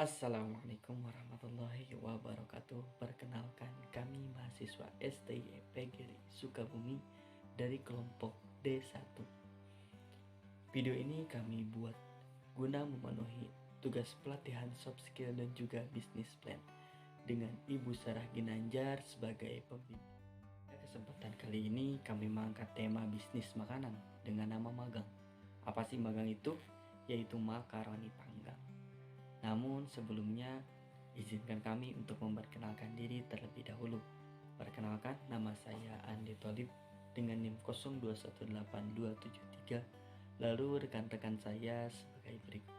Assalamualaikum warahmatullahi wabarakatuh. Perkenalkan, kami mahasiswa STIPGRI Sukabumi dari kelompok D1. Video ini kami buat guna memenuhi tugas pelatihan soft skill dan juga business plan dengan Ibu Sarah Ginanjar sebagai pembimbing. Pada kesempatan kali ini kami mengangkat tema bisnis makanan dengan nama magang. Apa sih magang itu? Yaitu makaroni panggang. Namun sebelumnya, izinkan kami untuk memperkenalkan diri terlebih dahulu. Perkenalkan, nama saya Andi Tholib dengan NIM 02182773. Lalu rekan-rekan saya sebagai berikut.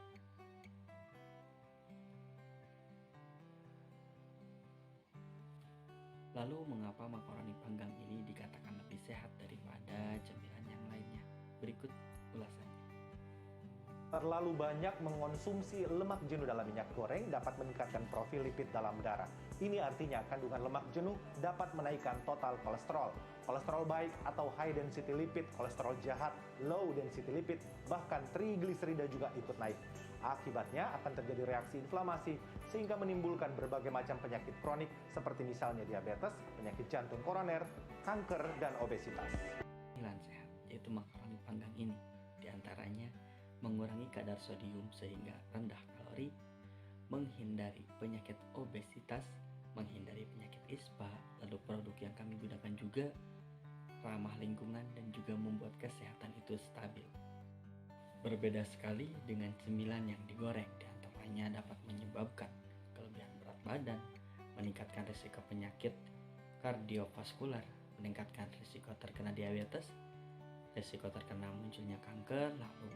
Lalu mengapa makaroni panggang ini dikatakan lebih sehat daripada cemilan yang lainnya? Berikut ulasannya. Terlalu banyak mengonsumsi lemak jenuh dalam minyak goreng dapat meningkatkan profil lipid dalam darah. Ini artinya kandungan lemak jenuh dapat menaikkan total kolesterol. Kolesterol baik atau high density lipid, kolesterol jahat, low density lipid, bahkan trigliserida juga ikut naik. Akibatnya akan terjadi reaksi inflamasi sehingga menimbulkan berbagai macam penyakit kronik seperti misalnya diabetes, penyakit jantung koroner, kanker, dan obesitas. Cemilan sehat, yaitu makaroni panggang ini, diantaranya mengurangi kadar sodium sehingga rendah kalori, menghindari penyakit obesitas, menghindari penyakit ISPA, lalu produk yang kami gunakan juga ramah lingkungan dan juga membuat kesehatan itu stabil. Berbeda sekali dengan cemilan yang digoreng, diantaranya dapat menyebabkan kelebihan berat badan, meningkatkan risiko penyakit kardiovaskular, meningkatkan risiko terkena diabetes, risiko terkena munculnya kanker, lalu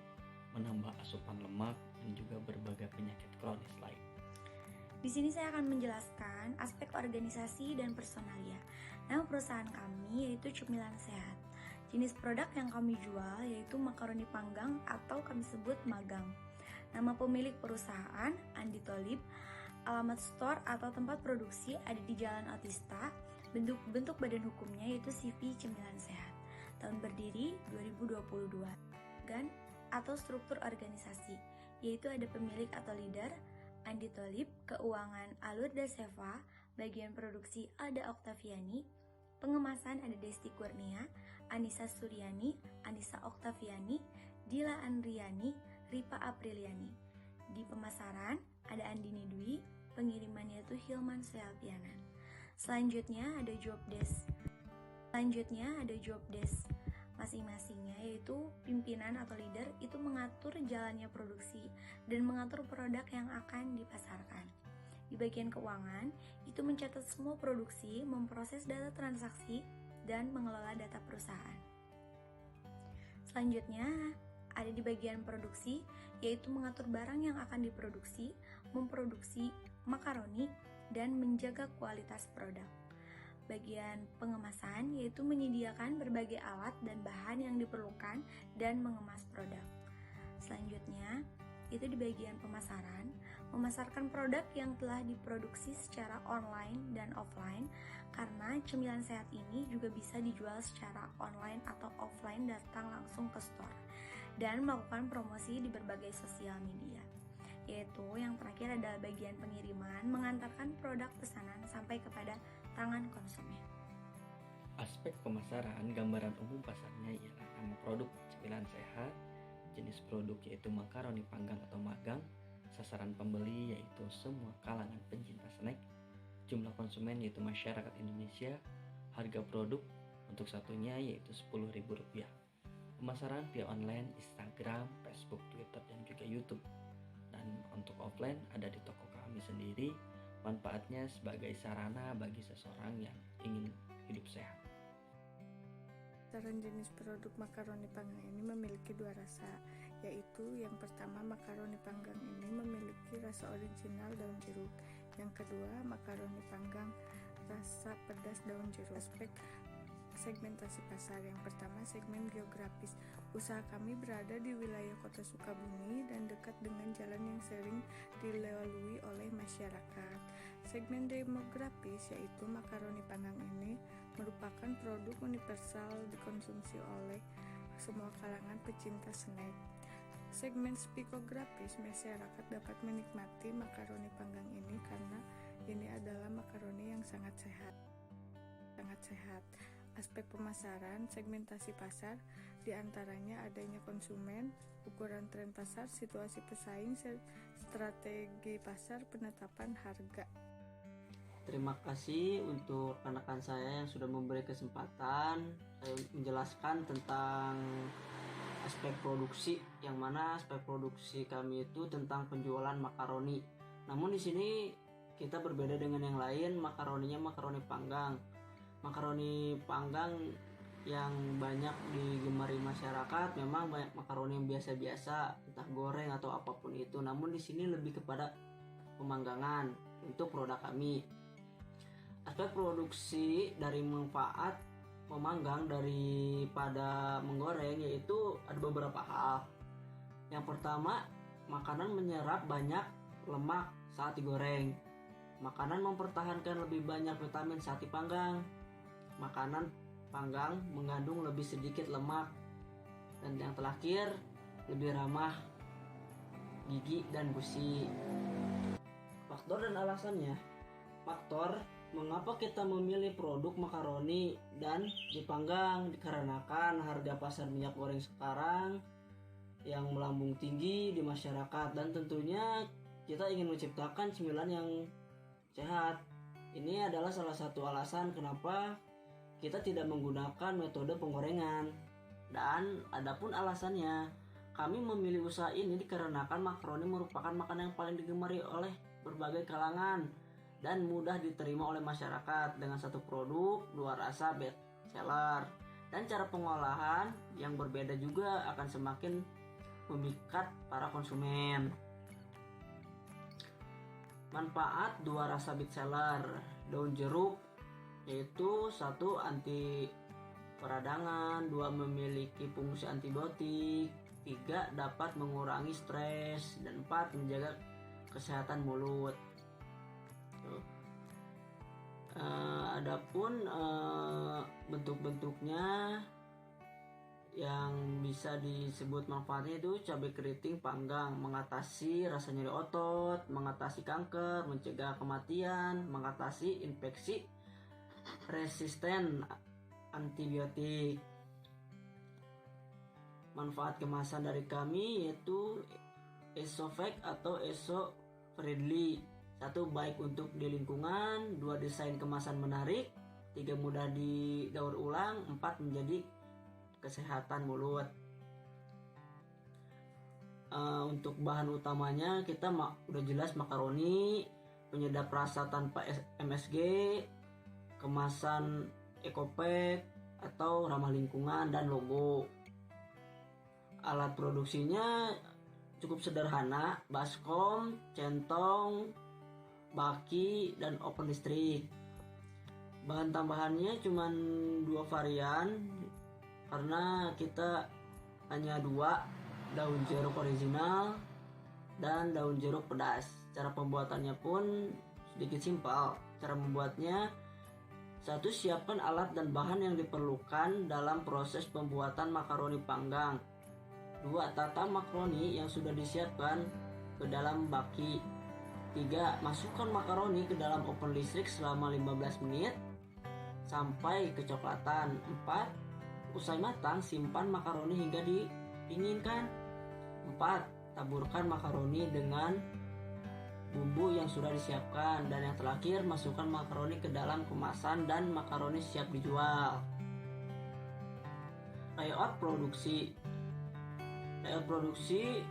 menambah asupan lemak dan juga berbagai penyakit kronis lain. Di sini saya akan menjelaskan aspek organisasi dan personalia. Nama perusahaan kami yaitu Cemilan Sehat. Jenis produk yang kami jual yaitu makaroni panggang atau kami sebut magang. Nama pemilik perusahaan Andi Tholib. Alamat store atau tempat produksi ada di Jalan Otista. Bentuk badan hukumnya yaitu CV Cemilan Sehat. Tahun berdiri 2022. Dan atau struktur organisasi, yaitu ada pemilik atau leader, Andi Tholib, keuangan Alur Daseva, bagian produksi ada Oktaviani, pengemasan ada Desti Kurnia, Anissa Suryani, Anissa Oktaviani, Dila Andriani, Ripa Apriliani. Di pemasaran ada Andini Dwi, pengirimannya itu Hilman Soyalpiana. Selanjutnya ada job desk. Masing-masingnya yaitu pimpinan atau leader itu mengatur jalannya produksi dan mengatur produk yang akan dipasarkan. Di bagian keuangan, itu mencatat semua produksi, memproses data transaksi, dan mengelola data perusahaan. Selanjutnya, ada di bagian produksi, yaitu mengatur barang yang akan diproduksi, memproduksi makaroni, dan menjaga kualitas produk. Bagian pengemasan yaitu menyediakan berbagai alat dan bahan yang diperlukan dan mengemas produk. Selanjutnya, itu di bagian pemasaran, memasarkan produk yang telah diproduksi secara online dan offline karena cemilan sehat ini juga bisa dijual secara online atau offline datang langsung ke store dan melakukan promosi di berbagai sosial media. Yaitu yang terakhir adalah bagian pengiriman, mengantarkan produk pesanan sampai kepada tangan konsumen. Aspek pemasaran, gambaran umum pasarnya ialah nama produk cemilan sehat, jenis produk yaitu makaroni panggang atau magang, sasaran pembeli yaitu semua kalangan pencinta snack, jumlah konsumen yaitu masyarakat Indonesia, harga produk untuk satunya yaitu Rp10.000. Pemasaran via online, Instagram, Facebook, Twitter, dan juga YouTube. Dan untuk offline ada di toko kami sendiri. Manfaatnya sebagai sarana bagi seseorang yang ingin hidup sehat. Saran jenis produk makaroni panggang ini memiliki dua rasa, yaitu yang pertama makaroni panggang ini memiliki rasa original daun jeruk. Yang kedua makaroni panggang rasa pedas daun jeruk. Aspek segmentasi pasar, yang pertama segmen geografis. Usaha kami berada di wilayah kota Sukabumi dan dekat dengan jalan yang sering dilalui oleh masyarakat. Segmen demografis yaitu makaroni panggang ini merupakan produk universal dikonsumsi oleh semua kalangan pecinta snack. segmen psikografis masyarakat dapat menikmati makaroni panggang ini karena ini adalah makaroni yang sangat sehat. Aspek pemasaran, segmentasi pasar, diantaranya adanya konsumen, ukuran tren pasar, situasi pesaing, strategi pasar, penetapan harga. Terima kasih untuk rekan-rekan saya yang sudah memberi kesempatan saya menjelaskan tentang aspek produksi, yang mana aspek produksi kami itu tentang penjualan makaroni. Namun di sini kita berbeda dengan yang lain, makaroninya makaroni panggang. Makaroni panggang yang banyak digemari masyarakat memang banyak makaroni yang biasa-biasa, entah goreng atau apapun itu. Namun di sini lebih kepada pemanggangan untuk produk kami. Aspek produksi dari manfaat memanggang daripada menggoreng yaitu ada beberapa hal. Yang pertama, makanan menyerap banyak lemak saat digoreng. Makanan mempertahankan lebih banyak vitamin saat dipanggang. Makanan panggang mengandung lebih sedikit lemak. Dan yang terakhir, lebih ramah gigi dan gusi. Faktor dan alasannya. Faktor mengapa kita memilih produk makaroni dan dipanggang dikarenakan harga pasar minyak goreng sekarang yang melambung tinggi di masyarakat, dan tentunya kita ingin menciptakan cemilan yang sehat. Ini adalah salah satu alasan kenapa kita tidak menggunakan metode penggorengan. Dan adapun alasannya, kami memilih usaha ini dikarenakan makaroni merupakan makanan yang paling digemari oleh berbagai kalangan dan mudah diterima oleh masyarakat dengan satu produk, dua rasa best seller. Dan cara pengolahan yang berbeda juga akan semakin memikat para konsumen. Manfaat dua rasa best seller. Daun jeruk yaitu 1. Anti peradangan, 2. Memiliki fungsi antibiotik, 3. Dapat mengurangi stres, dan 4. Menjaga kesehatan mulut. Adapun bentuk-bentuknya yang bisa disebut manfaatnya itu cabai keriting panggang, mengatasi rasa nyeri otot, mengatasi kanker, mencegah kematian, mengatasi infeksi resisten antibiotik. Manfaat kemasan dari kami yaitu eco-friendly atau eco-friendly. 1. Baik untuk di lingkungan, 2. Desain kemasan menarik, 3. Mudah didaur ulang, 4. Menjadi kesehatan mulut. Untuk bahan utamanya kita udah jelas makaroni, penyedap rasa tanpa MSG, kemasan eco-pack atau ramah lingkungan, dan logo. Alat produksinya cukup sederhana, baskom, centong, baki, dan open listrik. Bahan tambahannya cuma 2 varian karena kita hanya 2, daun jeruk original dan daun jeruk pedas. Cara pembuatannya pun sedikit simpel. Cara membuatnya: 1. Siapkan alat dan bahan yang diperlukan dalam proses pembuatan makaroni panggang. 2. Tata makaroni yang sudah disiapkan ke dalam baki. 3. Masukkan makaroni ke dalam oven listrik selama 15 menit sampai kecoklatan. 4. Usai matang, simpan makaroni hingga didinginkan. 4. Taburkan makaroni dengan bumbu yang sudah disiapkan. Dan yang terakhir, masukkan makaroni ke dalam kemasan dan makaroni siap dijual. Layout produksi. Layout produksi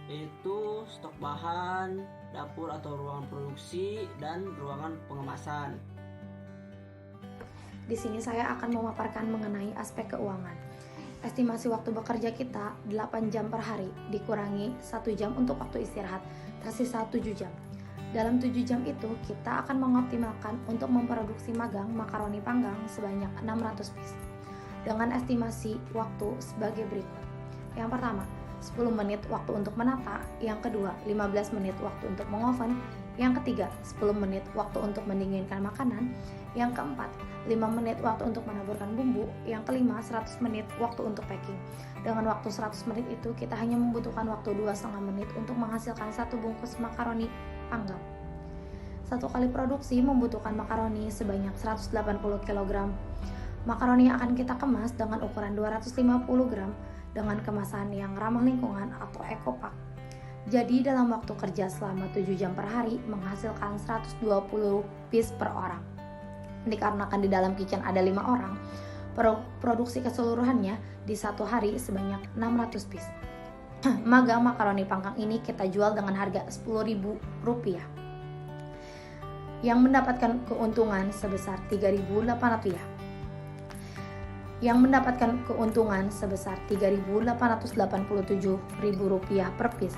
yaitu stok bahan, dapur atau ruangan produksi, dan ruangan pengemasan. Di sini saya akan memaparkan mengenai aspek keuangan. Estimasi waktu bekerja kita 8 jam per hari dikurangi 1 jam untuk waktu istirahat, tersisa 7 jam. Dalam 7 jam itu kita akan mengoptimalkan untuk memproduksi magang makaroni panggang sebanyak 600 piece dengan estimasi waktu sebagai berikut. Yang pertama, 10 menit waktu untuk menata. Yang kedua, 15 menit waktu untuk mengoven. Yang ketiga, 10 menit waktu untuk mendinginkan makanan. Yang keempat, 5 menit waktu untuk menaburkan bumbu. Yang kelima, 100 menit waktu untuk packing. Dengan waktu 100 menit itu, kita hanya membutuhkan waktu 2,5 menit untuk menghasilkan satu bungkus makaroni panggang. Satu kali produksi membutuhkan makaroni sebanyak 180 kg. Makaroni akan kita kemas dengan ukuran 250 gram dengan kemasan yang ramah lingkungan atau ekopak. Jadi dalam waktu kerja selama 7 jam per hari menghasilkan 120 piece per orang. Dikarenakan di dalam kitchen ada 5 orang, produksi keseluruhannya di satu hari sebanyak 600 piece. Magang makaroni panggang ini kita jual dengan harga Rp10.000, yang mendapatkan keuntungan sebesar Rp3.800. Rp3.887.000 per piece.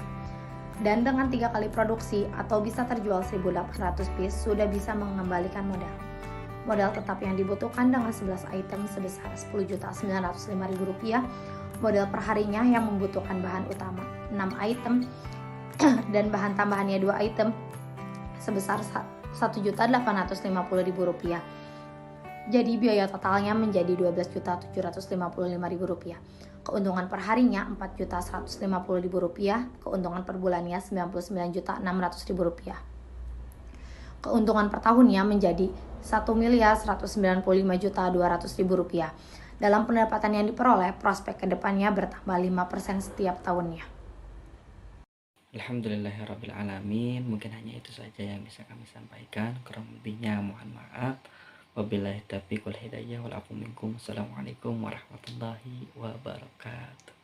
Dan dengan 3 kali produksi atau bisa terjual 1.800 piece sudah bisa mengembalikan modal. Modal tetap yang dibutuhkan dengan 11 item sebesar Rp10.905.000. Modal perharinya yang membutuhkan bahan utama 6 item dan bahan tambahannya 2 item sebesar Rp1.850.000. Jadi biaya totalnya menjadi Rp12.755.000. Keuntungan perharinya Rp4.150.000. Keuntungan per bulannya Rp99.600.000. Keuntungan per tahunnya menjadi Rp1.195.200.000. Dalam pendapatan yang diperoleh, prospek kedepannya bertambah 5% setiap tahunnya. Alhamdulillahirrabbilalamin. Mungkin hanya itu saja yang bisa kami sampaikan. Kurang lebihnya mohon maaf. Wabillahi taufiq wal hidayah wal afu minkum. Assalamualaikum warahmatullahi wabarakatuh.